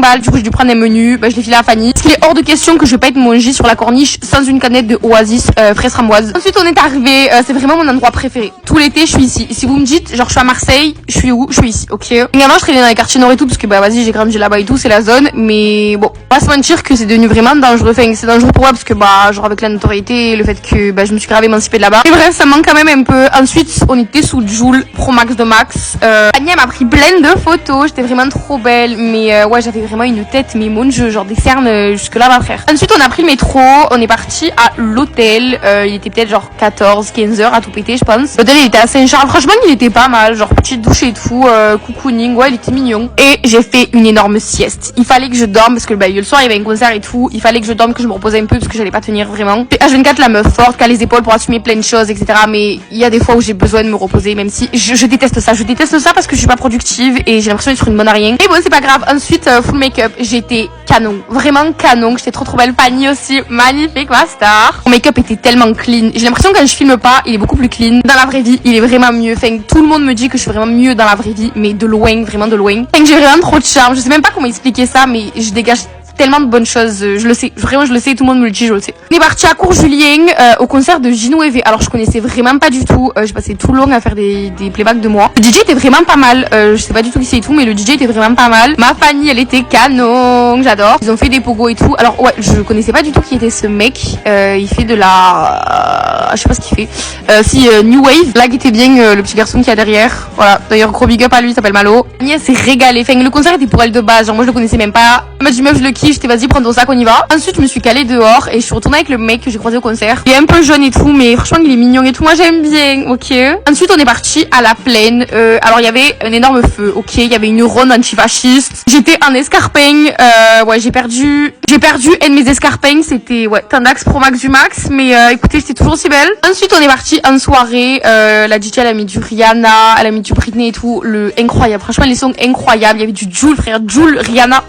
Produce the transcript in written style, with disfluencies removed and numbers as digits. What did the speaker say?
balles. Du coup, j'ai dû prendre un menu. Bah, je l'ai filé à Fanny. Parce qu'il est hors de question que je vais pas être mangée sur la corniche sans une canette de Oasis fraise framboise. Ensuite, on est arrivé. C'est vraiment mon endroit préféré. Tout l'été, je suis ici. Si vous me dites, genre, je suis à Marseille, je suis où? Je suis ici, ok? Également, je traînais dans les quartiers nord et tout, parce que bah, vas-y, j'ai grandi là-bas et tout, c'est la zone. Mais bon, pas se mentir que c'est devenu vraiment dangereux. Enfin, c'est dangereux pour moi parce que bah, genre, avec la notoriété, le fait que bah, je me suis grave émancipée de là-bas. Et bref, ça me manque quand même un peu. Ensuite, on était sous Joule Pro Max de Max. Fanny m'a pris plein de photos. J'étais vraiment trop belle. Mais ouais, j'avais vraiment une tête, mais mon jeu, genre des cernes jusque là, ma frère. Ensuite, on a pris le métro. On est parti à l'hôtel. Il était peut-être genre 14-15 heures à tout péter, je pense. L'hôtel, il était à Saint-Charles. Franchement, il était pas mal. Genre petite douche et tout. Cocooning. Ouais, il était mignon. Et j'ai fait une énorme sieste. Il fallait que je dorme parce que bah, le soir, il y avait un concert et tout. Il fallait que je dorme, que je me reposais un peu parce que j'allais pas tenir vraiment. H24, la meuf forte, qui a les épaules pour assumer plein de choses, etc. Mais il y a des fois où j'ai besoin de me reposer, même si je déteste ça. Je déteste ça parce que je suis pas productive et j'ai l'impression d'être une bonne à rien. Mais bon, c'est pas grave. Ensuite, full make-up. J'étais canon. Vraiment canon. J'étais trop belle. Fanny aussi. Magnifique, ma star. Mon make-up était tellement clean. J'ai l'impression quand je filme pas, il est beaucoup plus clean. Dans la vraie vie, il est vraiment mieux. Enfin, tout le monde me dit que je suis vraiment mieux dans la vraie vie, mais de loin, vraiment de loin. Enfin, j'ai vraiment trop de charme. Je sais même pas comment expliquer ça, mais je dégage tellement de bonnes choses, je le sais, vraiment je le sais, tout le monde me le dit, je le sais. On est parti à Cours-Julien au concert de Gino EV. Alors je connaissais vraiment pas du tout, j'ai passé tout le long à faire des playbacks de moi. Le DJ était vraiment pas mal, je sais pas du tout qui c'est et tout, mais le DJ était vraiment pas mal. Ma Fanny, elle était canon, j'adore. Ils ont fait des pogos et tout. Alors ouais, je connaissais pas du tout qui était ce mec, il fait de la... je sais pas ce qu'il fait. New Wave, là qui était bien le petit garçon qui a derrière. Voilà, d'ailleurs gros big up à lui, il s'appelle Malo. Fanny, elle s'est régalée, enfin le concert était pour elle de base, genre moi je le connaissais même pas. Elle m'a dit meuf je le kiffe, j'étais vas-y prends ton sac on y va. Ensuite je me suis calée dehors et je suis retournée avec le mec que j'ai croisé au concert. Il est un peu jeune et tout mais franchement il est mignon et tout, moi j'aime bien, ok. Ensuite on est parti à la plaine, alors il y avait un énorme feu, ok, il y avait une ronde antifasciste. J'étais en escarpin, ouais j'ai perdu un de mes escarpins, c'était ouais Tandax Pro Max du Max, mais écoutez j'étais toujours aussi belle. Ensuite on est parti en soirée, la DJ elle a mis du Rihanna, elle a mis du Britney et tout, incroyable, franchement les sons incroyables, il y avait du Joule frère, Joule, Rihanna.